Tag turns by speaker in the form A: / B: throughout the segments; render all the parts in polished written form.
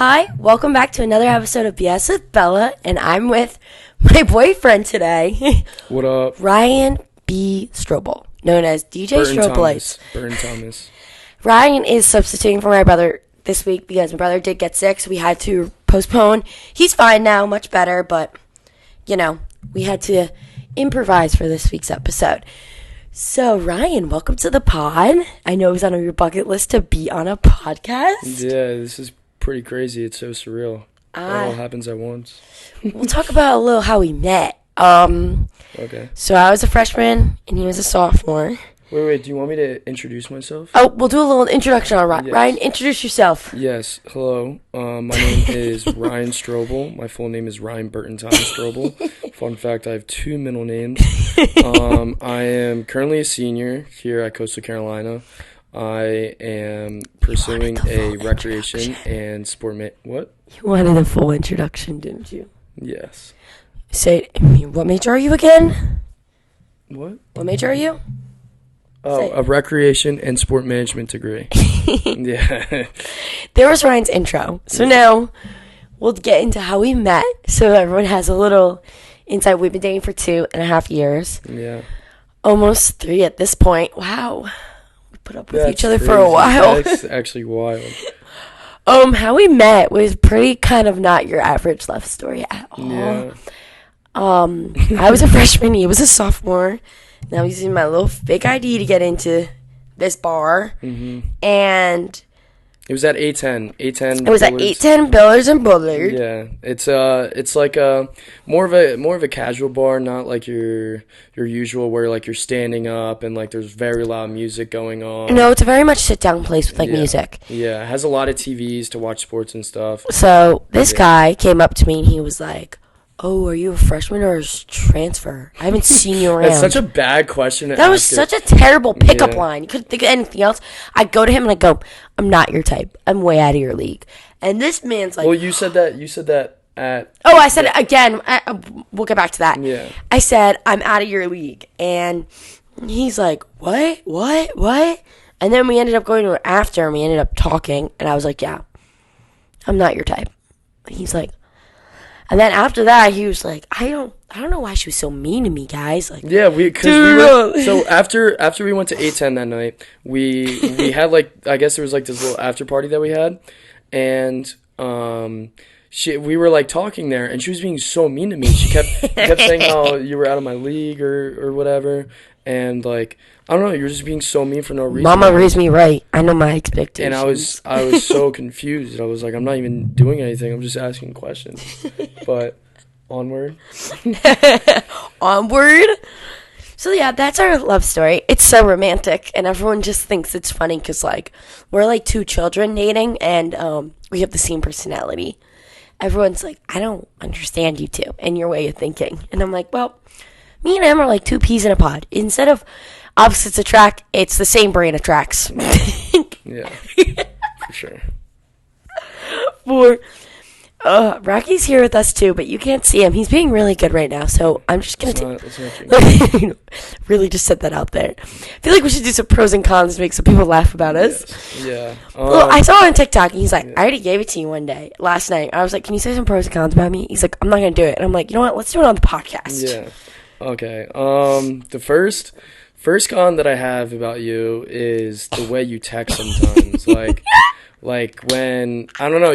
A: Hi, welcome back to another episode of BS with Bella, and I'm with my boyfriend today.
B: What up?
A: Ryan B. Strobel, known as DJ Strobel.
B: Burton Thomas.
A: Ryan is substituting for my brother this week because my brother did get sick, so we had to postpone. He's fine now, much better, but, we had to improvise for this week's episode. So, Ryan, welcome to the pod. I know it was on your bucket list to be on a podcast.
B: Yeah, this is pretty crazy. It's so surreal. It all happens at once.
A: We'll talk about a little how we met.
B: Okay.
A: So, I was a freshman, and he was a sophomore.
B: Wait, do you want me to introduce myself?
A: Oh, we'll do a little introduction on Ryan.
B: Yes.
A: Ryan, introduce yourself.
B: Yes, hello. My name is Ryan Strobel. My full name is Ryan Burton Thomas Strobel. Fun fact, I have two middle names. I am currently a senior here at Coastal Carolina. I am pursuing a recreation and sport what?
A: You wanted a full introduction, didn't you?
B: Yes.
A: Say, what major are you again?
B: What?
A: What major are you?
B: Oh, a recreation and sport management degree. Yeah.
A: There was Ryan's intro. So now we'll get into how we met so everyone has a little insight. We've been dating for 2.5 years.
B: Yeah.
A: Almost 3 at this point. Wow. We put up with each other
B: crazy.
A: for a while.
B: That's actually wild.
A: How we met was pretty kind of not your average love story at all.
B: Yeah.
A: I was a freshman, he was a sophomore. Now he's using my little fake ID to get into this bar.
B: Mm-hmm.
A: And
B: it was at A10.
A: It was at A10 Billers and Bullard.
B: Yeah. It's like a more of a casual bar, not like your usual where like you're standing up and like there's very loud music going on.
A: No, it's a very much sit down place with like music.
B: Yeah, it has a lot of TVs to watch sports and stuff.
A: So this guy came up to me and he was like, "Oh, are you a freshman or a transfer? I haven't seen you around."
B: That's such a bad question to ask.
A: That was such a terrible pickup line. You couldn't think of anything else. I go to him and I go, "I'm not your type. I'm way out of your league." And this man's like,
B: "Well, you said that at."
A: Oh, I said it again. We'll get back to that.
B: Yeah.
A: I said, "I'm out of your league," and he's like, "What? And then we ended up going to her after, and we ended up talking, and I was like, "Yeah, I'm not your type." He's like. And then after that, he was like, I don't know why she was so mean to me, guys. Like,
B: yeah, so after we went to A10 that night, we had like, I guess there was like this little after party that we had, and we were like talking there, and she was being so mean to me. She kept saying how you were out of my league or whatever, and like, I don't know, you're just being so mean for no reason.
A: Mama raised me right. I know my expectations.
B: And I was so confused. I was like, I'm not even doing anything. I'm just asking questions. But onward.
A: Onward. So yeah, that's our love story. It's so romantic, and everyone just thinks it's funny because like we're like two children dating, and we have the same personality. Everyone's like, I don't understand you two and your way of thinking, and I'm like, well, me and him are like two peas in a pod. Instead of opposites attract, it's the same brain attracts.
B: Yeah, for sure.
A: Rocky's here with us too, but you can't see him. He's being really good right now, so I'm just gonna really just set that out there. I feel like we should do some pros and cons to make some people laugh about us.
B: Yes. Yeah.
A: Well, I saw it on TikTok, and he's like, I already gave it to you last night. I was like, can you say some pros and cons about me? He's like, I'm not gonna do it. And I'm like, you know what? Let's do it on the podcast.
B: Yeah. Okay. The first con that I have about you is the way you text sometimes. Like when, I don't know,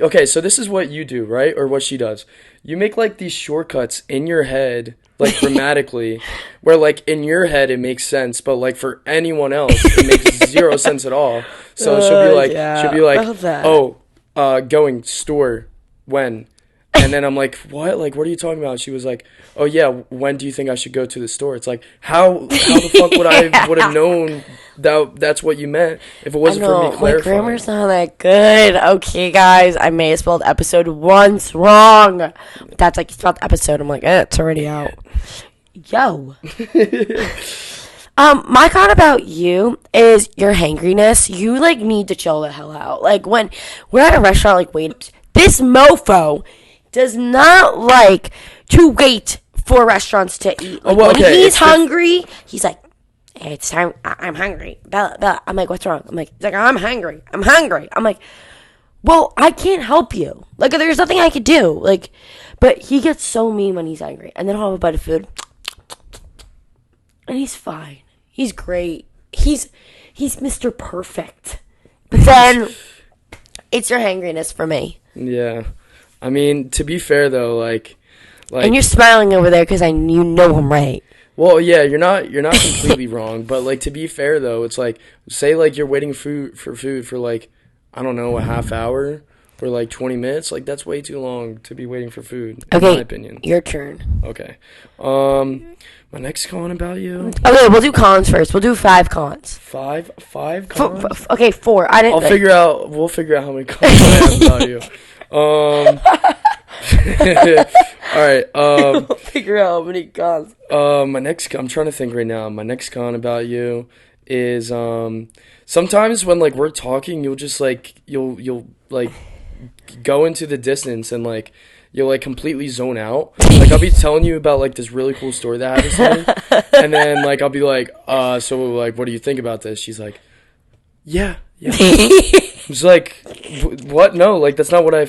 B: okay, so this is what you do, right? Or what she does. You make like these shortcuts in your head, like grammatically, where like in your head it makes sense, but like for anyone else it makes zero sense at all. So she'll be like, going store when? And then I'm like, what? Like, what are you talking about? She was like, oh, yeah, when do you think I should go to the store? It's like, how the fuck would have known that's what you meant if it wasn't for me clarifying?
A: My grammar's not that good. Okay, guys, I may have spelled episode once wrong. That's like, you spelled episode. I'm like, it's already out. Yo. My con about you is your hangriness. You, like, need to chill the hell out. Like, when we're at a restaurant, like, wait, this mofo does not like to wait for restaurants to eat. Like, when he's hungry, he's like, hey, it's time. I'm hungry. Bella. I'm like, what's wrong? I'm like, I'm hungry. I'm like, Well, I can't help you. Like, there's nothing I could do. Like, but he gets so mean when he's angry. And then I'll have a bite of food. And he's fine. He's great. He's Mr. Perfect. But then it's your hangriness for me.
B: Yeah. I mean, to be fair though, like
A: and you're smiling over there because you know I'm right.
B: Well, yeah, you're not completely wrong, but like to be fair though, it's like say like you're waiting for food for like I don't know, a half hour or like 20 minutes, like that's way too long to be waiting for food in my opinion.
A: Your turn.
B: Okay. My next con about you.
A: Okay, we'll do cons first. We'll do 5 cons.
B: Five cons?
A: Okay, 4.
B: We'll figure out how many cons I have about you. All right.
A: We'll figure out how many cons.
B: I'm trying to think right now. My next con about you is sometimes when like we're talking, you'll just like you'll like go into the distance and like you'll like completely zone out. Like I'll be telling you about like this really cool story that happened to me, and then like I'll be like, so like, what do you think about this? She's like, yeah. It's like, what? No, like that's not what I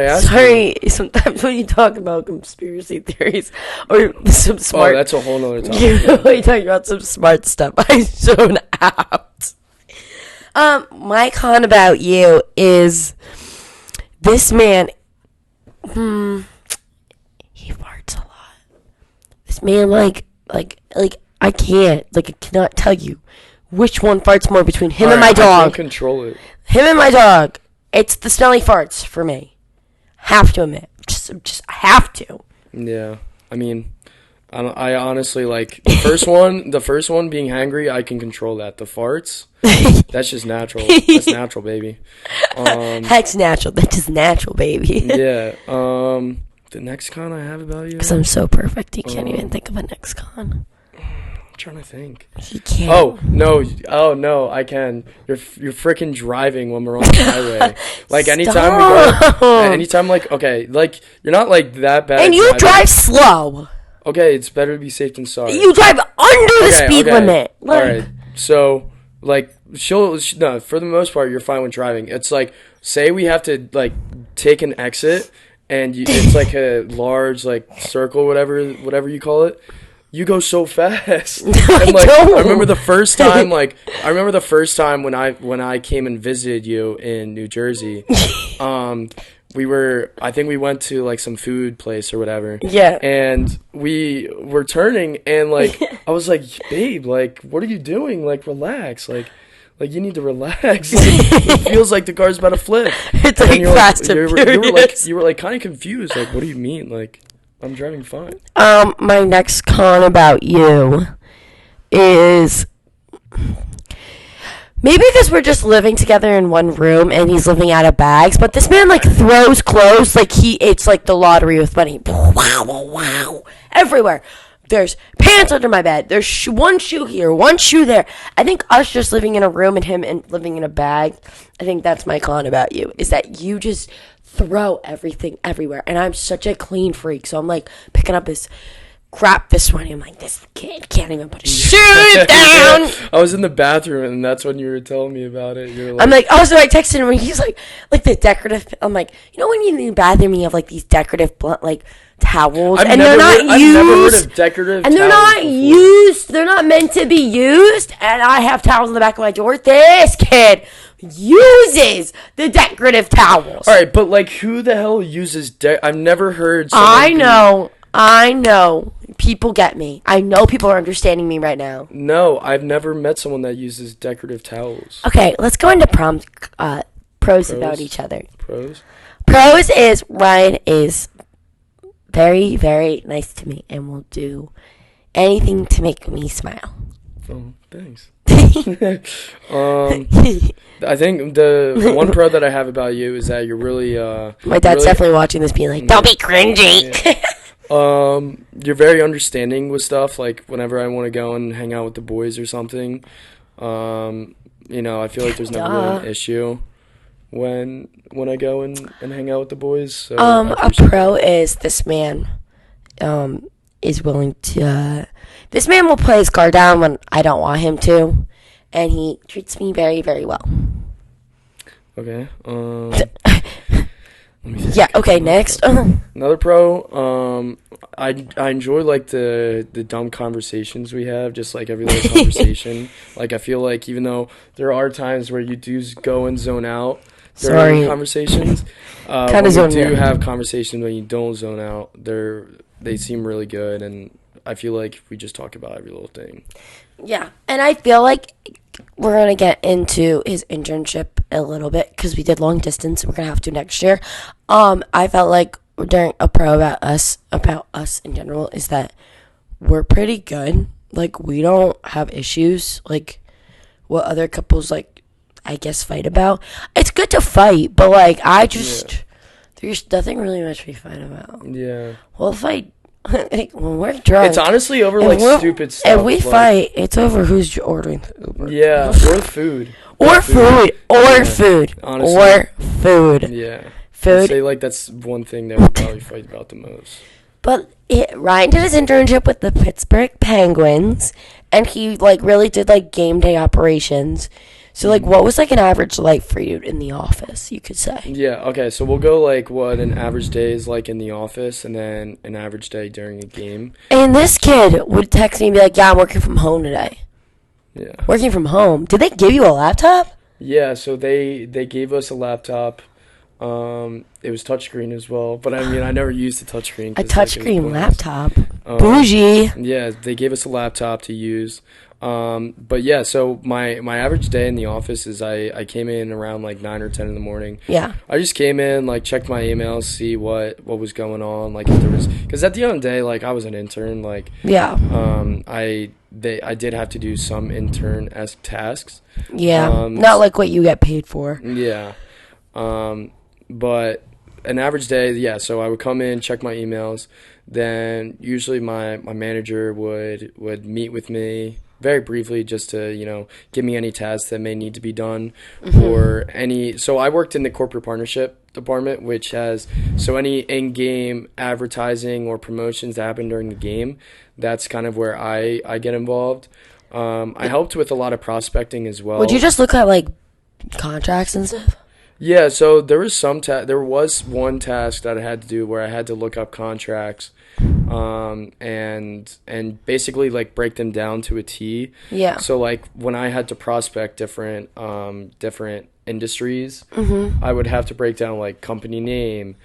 B: asked.
A: Sorry, sometimes when you talk about conspiracy theories or some smart,
B: that's a whole nother topic.
A: When you talk about some smart stuff, I zone out. My con about you is this man. He farts a lot. This man, like I can't, like I cannot tell you which one farts more between him and my dog.
B: I can't control it.
A: Him and my dog. It's the smelly farts for me. Have to admit, just have to.
B: Yeah, I mean, I honestly like the first one. The first one being hangry, I can control that. The farts, that's just natural. That's natural, baby.
A: Heck's natural. That's just natural, baby.
B: Yeah. The next con I have about you.
A: Because I'm so perfect, you can't even think of a next con.
B: I'm trying to think.
A: He can't.
B: Oh no, I can. You're freaking driving when we're on the highway. Like anytime like okay, like you're not like that bad.
A: And you drive slow.
B: Okay, it's better to be safe than sorry.
A: You drive under the speed limit.
B: All right. So like no, for the most part you're fine with driving. It's like say we have to like take an exit and it's like a large like circle, whatever you call it. You go so fast. And like I remember the first time when I came and visited you in New Jersey. I think we went to like some food place or whatever. Yeah. And we were turning and like I was like, "Babe, like what are you doing? Like relax. Like you need to relax. Like, it feels like the car's about to flip."
A: It's like fast and furious.
B: You were like kind of confused. Like, what do you mean? Like I'm driving fine.
A: My next con about you is maybe because we're just living together in one room and he's living out of bags, but this man like throws clothes like it's like the lottery with money. Wow. Everywhere. There's pants under my bed. There's one shoe here, one shoe there. I think us just living in a room and him living in a bag, I think that's my con about you, is that you just throw everything everywhere. And I'm such a clean freak, so I'm like picking up his crap this morning. I'm like, this kid can't even put his shoes down.
B: I was in the bathroom and that's when you were telling me about it. You're like,
A: I'm like, oh, so I texted him and he's like the decorative. I'm like, you know when you're in the bathroom you have like these decorative like towels
B: I've never heard of decorative
A: and they're
B: towels
A: not
B: before.
A: used. They're not meant to be used. And I have towels on the back of my door. This kid uses the decorative towels.
B: All right, but like who the hell uses I've never heard
A: I know. People get me. I know people are understanding me right now.
B: No, I've never met someone that uses decorative towels.
A: Okay, let's go into pros about each other.
B: Pros
A: is Ryan is very, very nice to me and will do anything to make me smile.
B: Oh, thanks. I think the one pro that I have about you is that you're really
A: my dad's definitely watching this being like, don't be cringy.
B: Yeah. You're very understanding with stuff, like whenever I want to go and hang out with the boys or something. I feel like there's never really an issue when I go and hang out with the boys. So
A: a pro is this man is willing to this man will play his guard down when I don't want him to, and he treats me very, very well.
B: Okay. Let me think.
A: Yeah. Okay. Next.
B: Another pro. I enjoy like the dumb conversations we have, just like every little conversation. Like I feel like even though there are times where you do go and zone out during conversations,
A: Kind
B: when
A: of
B: we
A: zone
B: do
A: out.
B: have conversations when you don't zone out, they seem really good, and I feel like we just talk about every little thing.
A: Yeah, and I feel like we're gonna get into his internship a little bit because we did long distance. We're gonna have to next year. I felt like during a pro about us in general is that we're pretty good. Like we don't have issues like what other couples like I guess fight about. It's good to fight, but like there's nothing really much we fight about.
B: Yeah.
A: We'll fight like, when we're drunk.
B: It's honestly over
A: and
B: like
A: we're-
B: stupid stuff.
A: If we
B: like,
A: fight, it's over who's ordering the Uber.
B: Yeah, or food.
A: Or food.
B: Yeah,
A: Food.
B: honestly.
A: Or food.
B: Yeah. I'd
A: Food.
B: say like that's one thing that we probably fight about the most.
A: But Ryan did his internship with the Pittsburg Penguins, and he like really did like game day operations. So like, what was like an average life for you in the office? You could say.
B: Yeah, okay, so we'll go like what an average day is like in the office and then an average day during a game.
A: And this kid would text me and be like, "Yeah, I'm working from home today."
B: Yeah.
A: Working from home. Did they give you a laptop?
B: Yeah, so they gave us a laptop. It was touchscreen as well, but I mean I never used the touchscreen.
A: A touchscreen laptop.
B: Um,
A: Bougie.
B: Yeah, they gave us a laptop to use. But yeah, so my average day in the office is I came in around like 9 or 10 in the morning.
A: Yeah.
B: I just came in, like checked my emails, see what was going on, like if there was, because at the end of the day, like I was an intern, like
A: Yeah.
B: I did have to do some intern-esque tasks.
A: Yeah. Not like what you get paid for.
B: Yeah. But an average day, yeah, so I would come in, check my emails, then usually my manager would meet with me very briefly just to, give me any tasks that may need to be done or so I worked in the corporate partnership department, which has, so any in-game advertising or promotions that happen during the game, that's kind of where I get involved. I helped with a lot of prospecting as well.
A: Would you just look at like contracts and stuff?
B: Yeah, so there was there was one task that I had to do where I had to look up contracts, and basically like break them down to a T.
A: Yeah.
B: So like when I had to prospect different industries, I would have to break down like company name,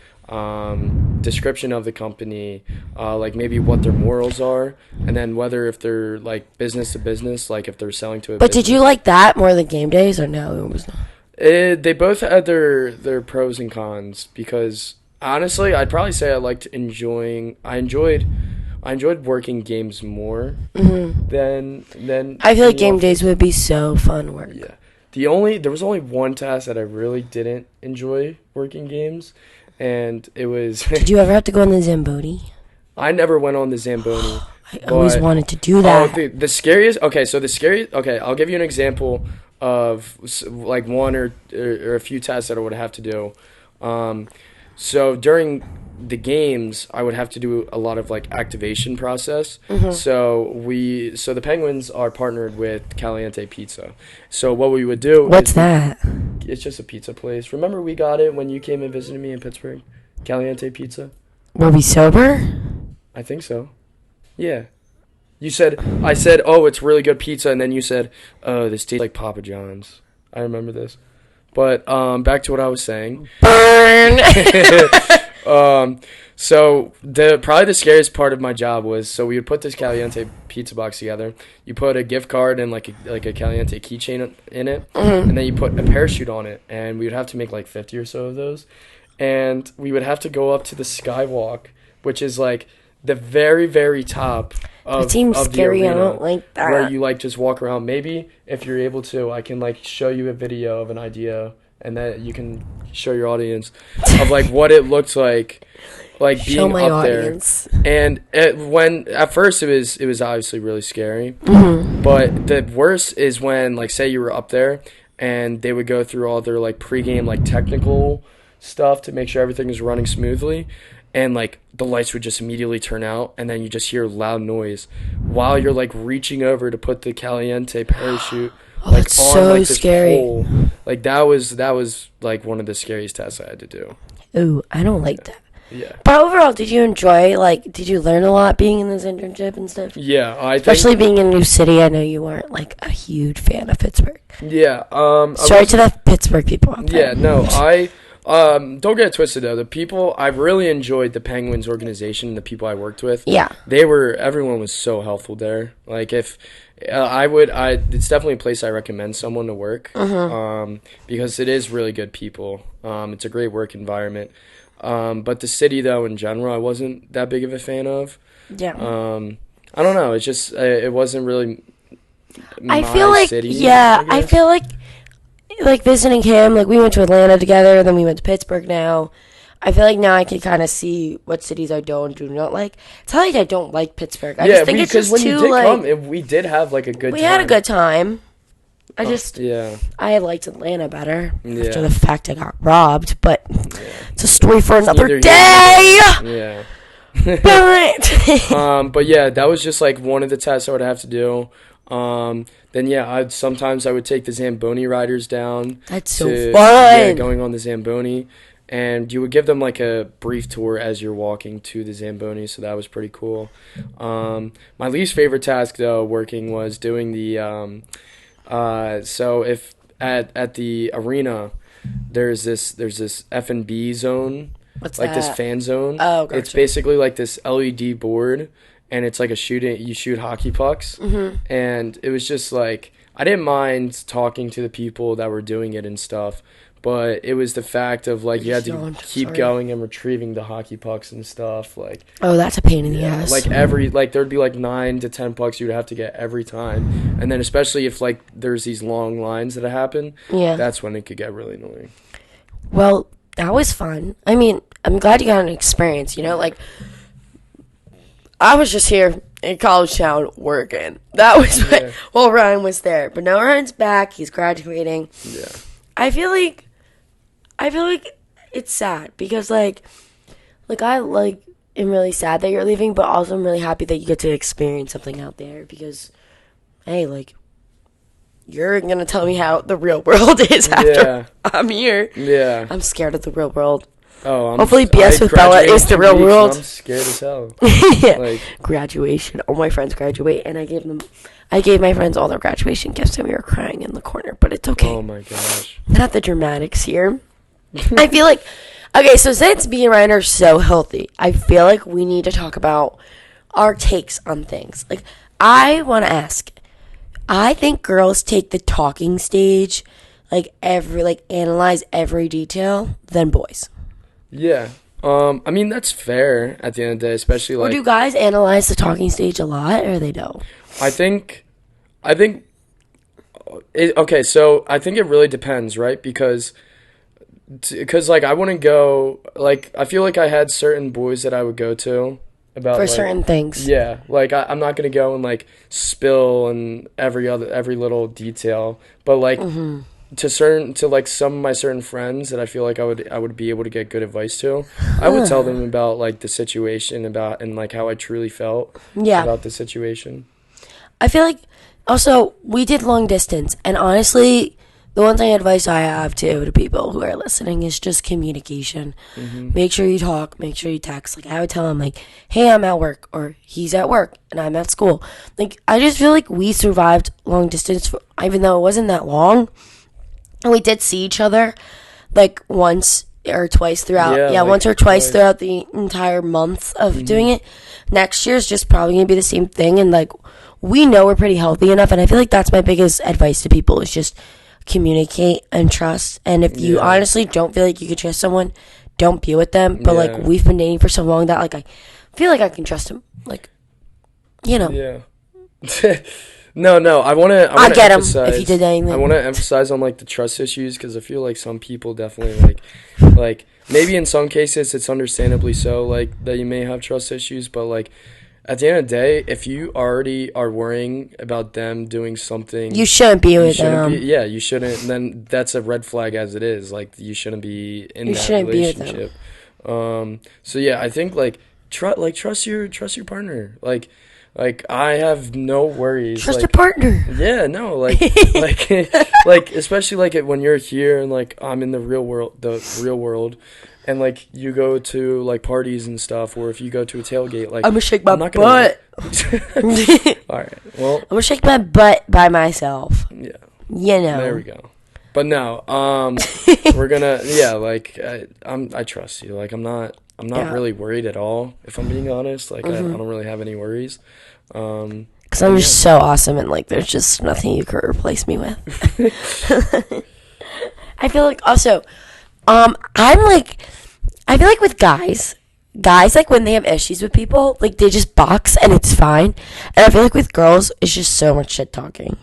B: description of the company, like maybe what their morals are, and then whether if they're like business to business, like if they're selling to a
A: But
B: business.
A: did you like that more than game days or no? It was not.
B: They both had their pros and cons because honestly, I'd probably say I enjoyed working games more than
A: I feel like
B: in
A: game
B: the
A: days would be so fun work.
B: Yeah. There was only one task that I really didn't enjoy working games, and it was
A: Did you ever have to go on the Zamboni?
B: I never went on the Zamboni.
A: I always
B: but-
A: wanted to do that.
B: Oh, the scariest. Okay, so I'll give you an example of like one or a few tasks that I would have to do. So during the games, I would have to do a lot of like activation process. So the Penguins are partnered with Caliente Pizza. So what we would do
A: What's
B: is
A: that?
B: it's just a pizza place. Remember we got it when you came and visited me in Pittsburgh? Caliente Pizza?
A: Were we sober?
B: I think so. Yeah. I said, "Oh, it's really good pizza," and then you said, "Oh, this tastes like Papa John's." I remember this. But back to what I was saying.
A: Burn.
B: So probably the scariest part of my job was, so we would put this Caliente pizza box together. You put a gift card and like a Caliente keychain in it, and then you put a parachute on it, and we would have to make like 50 or so of those, and we would have to go up to the skywalk, which is like the very, very top of
A: It seems
B: of
A: scary.
B: the
A: I
B: arena,
A: don't like that.
B: where you like just walk around. Maybe if you're able to, I can like show you a video of an idea, and that you can show your audience of like what it looked like
A: Show
B: being
A: my
B: up
A: audience.
B: there. And at first it was obviously really scary,
A: Mm-hmm.
B: but the worst is when like say you were up there and they would go through all their like pregame like technical stuff to make sure everything is running smoothly. And, like, the lights would just immediately turn out, and then you just hear loud noise while you're, like, reaching over to put the Caliente parachute, like,
A: that's so
B: like, this
A: scary.
B: pole. Like, that was, like, one of the scariest tests I had to do.
A: Ooh, I don't like that.
B: Yeah.
A: But overall, did you enjoy, like, did you learn a lot being in this internship and stuff?
B: Yeah,
A: Especially being in a new city. I know you weren't, like, a huge fan of Pittsburgh.
B: Yeah.
A: Sorry to the Pittsburgh people out there.
B: Yeah, no, don't get it twisted though. The people I really enjoyed the Penguins organization and the people I worked with.
A: Yeah.
B: Everyone was so helpful there. Like if it's definitely a place I recommend someone to work. Because it is really good people. It's a great work environment. But the city though in general, I wasn't that big of a fan of.
A: Yeah.
B: I don't know. It's just it wasn't really.
A: I feel like
B: city,
A: yeah. I feel like visiting him. Like we went to Atlanta together, then we went to Pittsburgh. Now, I feel like now I can kind of see what cities I do not like. It's not like I don't like Pittsburgh. I just think it's just too like.
B: We did have like a good.
A: We had a good time.
B: Yeah.
A: I liked Atlanta better after the fact I got robbed, but it's a story for another day.
B: Yeah.
A: But
B: yeah, that was just like one of the tests I would have to do. Then I would take the Zamboni riders down.
A: That's so fun.
B: Yeah, going on the Zamboni, and you would give them like a brief tour as you're walking to the Zamboni. So that was pretty cool. My least favorite task though, working was doing the so if at the arena, there's this F&B zone.
A: What's
B: like
A: that?
B: This fan zone.
A: Oh, gotcha.
B: It's basically like this LED board, and it's like you shoot hockey pucks. And it was just like I didn't mind talking to the people that were doing it and stuff, but it was the fact of like you had to keep going and retrieving the hockey pucks and stuff. Like,
A: oh, that's a pain in the ass.
B: Like there'd be like 9 to 10 pucks you'd have to get every time, and then especially if like there's these long lines that happen, that's when it could get really annoying.
A: Well, that was fun. I mean, I'm glad you got an experience. You know, like I was just here in College Town working. That was while Ryan was there, but now Ryan's back. He's graduating.
B: Yeah.
A: I feel like it's sad because like I am really sad that you're leaving, but also I'm really happy that you get to experience something out there because, hey, like you're gonna tell me how the real world is after I'm here.
B: Yeah.
A: I'm scared of the real world.
B: Oh,
A: hopefully BS with Bella is the real world.
B: I'm scared as hell.
A: Yeah. Graduation. All my friends graduate, and I gave my friends all their graduation gifts, and we were crying in the corner, but it's okay.
B: Oh my gosh.
A: Not the dramatics here. I feel like, okay, so since me and Ryan are so healthy, I feel like we need to talk about our takes on things. Like, I want to ask, I think girls take the talking stage, analyze every detail, than boys.
B: Yeah. I mean, that's fair at the end of the day, especially like...
A: Or do guys analyze the talking stage a lot, or they don't?
B: Okay, so I think it really depends, right? Because like, I wouldn't go... Like, I feel like I had certain boys that I would go to about...
A: For
B: like,
A: certain things.
B: Yeah. Like, I'm not going to go and, like, spill and every little detail. But, like... Mm-hmm. To like some of my certain friends that I feel like I would be able to get good advice to, I would tell them about like the situation and like how I truly felt about the situation.
A: I feel like also we did long distance, and honestly, the one thing advice I have to people who are listening is just communication. Mm-hmm. Make sure you talk, make sure you text. Like I would tell him like, hey, I'm at work, or he's at work and I'm at school. Like I just feel like we survived long distance even though it wasn't that long. And we did see each other, like, once or twice throughout. Yeah, like once or twice throughout the entire month of doing it. Next year is just probably going to be the same thing. And, like, we know we're pretty healthy enough. And I feel like that's my biggest advice to people is just communicate and trust. And if you honestly don't feel like you can trust someone, don't be with them. But, like, we've been dating for so long that, like, I feel like I can trust him. Like, you know.
B: Yeah. No, I want to.
A: I get him if he did anything.
B: I want to emphasize on like the trust issues because I feel like some people definitely like maybe in some cases it's understandably so like that you may have trust issues, but like at the end of the day, if you already are worrying about them doing something,
A: you shouldn't be with them.
B: You shouldn't. Then that's a red flag as it is. Like you shouldn't be in that relationship. So yeah, I think like trust your partner. Like I have no worries.
A: Trust your partner.
B: Yeah, no, like especially like when you're here and like I'm in the real world, and like you go to like parties and stuff, or if you go to a tailgate, like
A: I'm gonna shake my
B: I'm not gonna-
A: butt.
B: All right, well,
A: I'm gonna shake my butt by myself.
B: yeah,
A: You know.
B: there we go. But no, we're gonna, like I trust you. Like I'm not
A: Yeah.
B: really worried at all. If I'm being honest, like I don't really have any worries.
A: Because I'm just so awesome, and like there's just nothing you could replace me with. I feel like also, I feel like with guys like when they have issues with people, like they just box and it's fine. And I feel like with girls, it's just so much shit talking.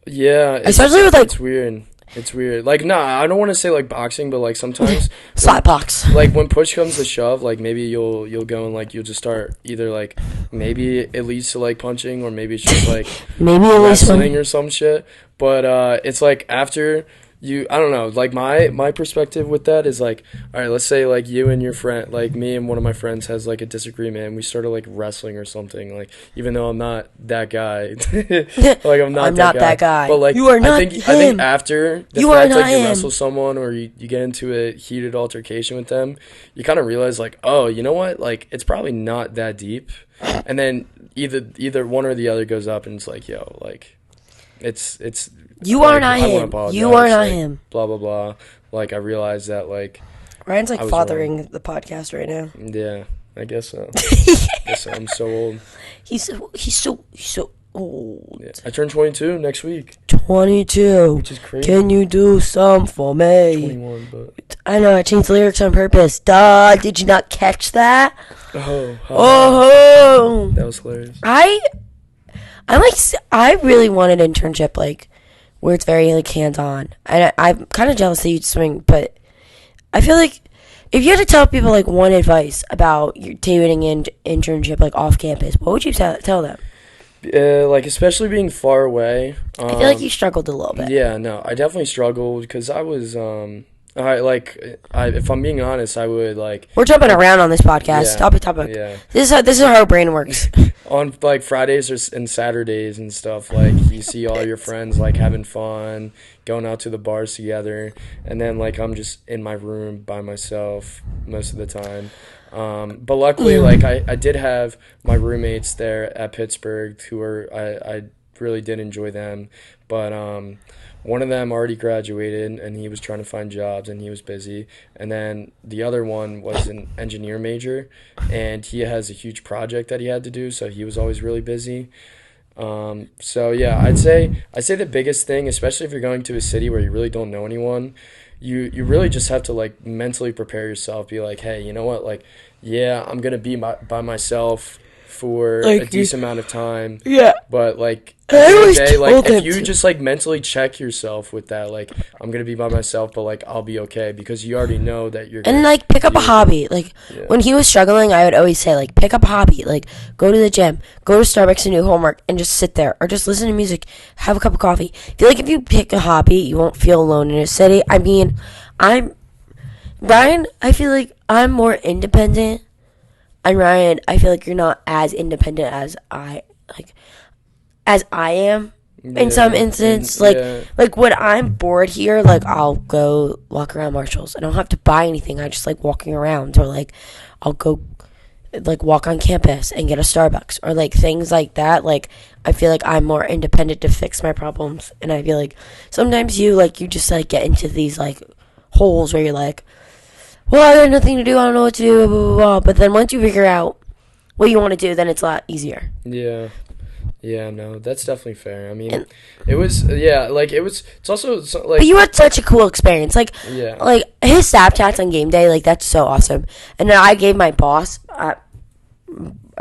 B: Yeah,
A: Especially with like
B: it's weird. It's weird. Like, I don't want to say like boxing, but like sometimes
A: slap box.
B: like when push comes to shove, like maybe you'll go and like you'll just start either like maybe it leads to like punching, or maybe it's just like
A: Maybe at least
B: wrestling or some shit. But it's like after you, I don't know, like my perspective with that is like, all right, let's say like you and your friend, like me and one of my friends has like a disagreement, and we started like wrestling or something, like even though I'm not that guy, like I'm not that guy, but like
A: you are not
B: I think after the
A: you
B: fact
A: are not
B: like you
A: him.
B: wrestle someone, or you get into a heated altercation with them, you kind of realize like, oh, you know what, like it's probably not that deep, and then either one or the other goes up and it's like, yo, like it's
A: You
B: like,
A: are not
B: I wanna
A: him.
B: apologize,
A: You are not
B: like,
A: him.
B: blah blah blah. Like I realized that like
A: Ryan's like
B: I was
A: fathering the podcast right now.
B: yeah, I guess so. I'm so old.
A: He's so old.
B: Yeah. I turn 22 next week,
A: 22.
B: which is crazy.
A: Can you do some for me?
B: 21, but
A: I know, I changed the lyrics on purpose. Duh, did you not catch that? Oh,
B: that was hilarious.
A: I really want an internship, like, where it's very, like, hands-on. And I'm kind of jealous that you swing, but I feel like if you had to tell people, like, one advice about your doing an internship, like, off campus, what would you tell them?
B: Like especially being far away.
A: I feel like you struggled a little bit.
B: Yeah, no, I definitely struggled because I was if I'm being honest, I would like
A: We're jumping around on this podcast.
B: Yeah,
A: Topic.
B: yeah.
A: This is how our brain works.
B: on like Fridays and Saturdays and stuff, like you see all your friends like having fun, going out to the bars together, and then like I'm just in my room by myself most of the time. But luckily, like I did have my roommates there at Pittsburgh who were I really did enjoy them, but one of them already graduated and he was trying to find jobs and he was busy, and then the other one was an engineer major and he has a huge project that he had to do, so he was always really busy. So yeah, I'd say the biggest thing, especially if you're going to a city where you really don't know anyone, you really just have to like mentally prepare yourself, be like, hey, you know what, like, yeah, I'm gonna be by myself for
A: like,
B: a decent amount of time,
A: Yeah.
B: but like
A: I
B: at the end of
A: always
B: the day, like
A: told
B: if
A: him
B: you
A: to.
B: just like mentally check yourself with that, like I'm gonna be by myself, but like I'll be okay, because you already know that you're gonna
A: And like pick up a
B: be-
A: hobby. Like
B: Yeah.
A: when he was struggling, I would always say like pick up a hobby. Like go to the gym, go to Starbucks and do homework, and just sit there or just listen to music, have a cup of coffee. I feel like if you pick a hobby, you won't feel alone in a city. I mean, Ryan. I feel like I'm more independent. And Ryan, I feel like you're not as independent as I am. In some instance, like when I'm bored here, like I'll go walk around Marshalls. I don't have to buy anything. I just like walking around, or like I'll go like walk on campus and get a Starbucks, or like things like that. Like I feel like I'm more independent to fix my problems, and I feel like sometimes you just like get into these like holes where you're like, well, I got nothing to do. I don't know what to do. Blah, blah, blah. But then once you figure out what you want to do, then it's a lot easier.
B: Yeah, no, that's definitely fair. I mean, it's also like.
A: But you had such a cool experience. Like,
B: Yeah.
A: like his Snapchats on game day, like that's so awesome. And then I gave my boss a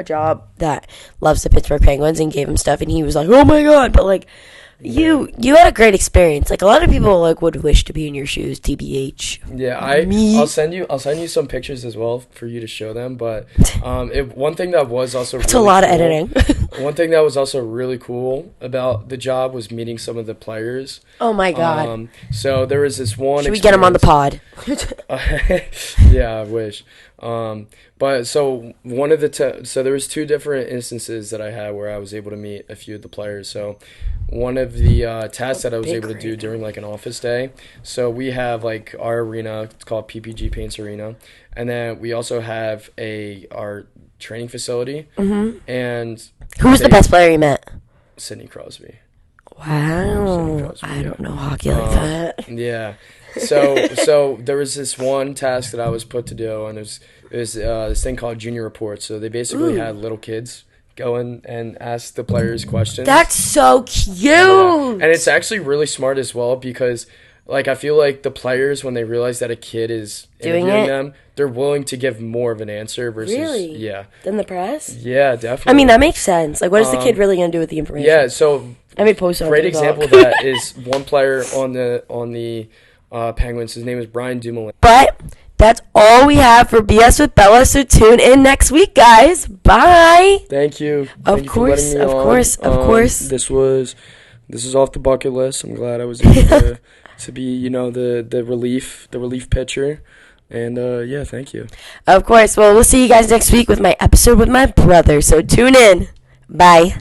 A: job that loves the Pittsburgh Penguins and gave him stuff, and he was like, "Oh my god!" But like, you had a great experience. Like a lot of people like would wish to be in your shoes. TBH.
B: Yeah,
A: Me.
B: I'll send you some pictures as well for you to show them. But one thing that was also
A: It's
B: really
A: a lot
B: cool,
A: of editing.
B: one thing that was also really cool about the job was meeting some of the players.
A: Oh my god.
B: So there was this one.
A: Should we get him on the pod?
B: Yeah, I wish. But so one of the so there was two different instances that I had where I was able to meet a few of the players. So one of the tasks that I was able to do during like an office day. So we have like our arena. It's called PPG Paints Arena, and then we also have our training facility. And
A: Who was the best player you met?
B: Sidney Crosby.
A: Wow. I don't know hockey like that.
B: Yeah. So there was this one task that I was put to do, and it was this thing called junior reports. So they basically had little kids go in and ask the players questions.
A: That's so cute.
B: And it's actually really smart as well because, like, I feel like the players, when they realize that a kid is interviewing them, they're willing to give more of an answer versus
A: than the press.
B: Yeah, definitely.
A: I mean, that makes sense. Like, what is the kid really gonna do with the information?
B: Yeah. So great example of that is one player on the Penguins. His name is Brian Dumoulin.
A: But that's all we have for BS with Bella, so tune in next week, guys. Bye.
B: Thank you.
A: Of course.
B: This is off the bucket list. I'm glad I was able to be, the relief pitcher. And yeah, thank you.
A: Of course. Well, we'll see you guys next week with my episode with my brother. So tune in. Bye.